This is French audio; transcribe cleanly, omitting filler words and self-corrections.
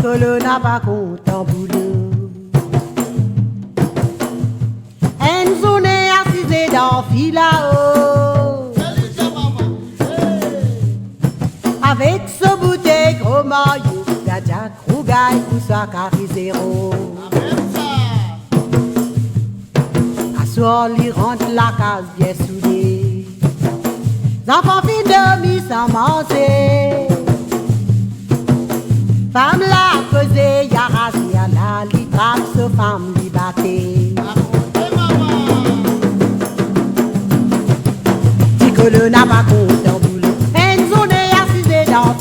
Ticolo n'a pas content boulot. Enzo n'est assisé dans filao. Avec ce bouteille gros maillot, Gadja Krougaï pour sa café zéro. À soir, il rentre la case bien soudée. Enfants fin de mi sans manger. Femme la causée, y'a rasé à la litrape, ce femme li batté. Ticolo n'a pas content boulot. Enzo n'est assisé dans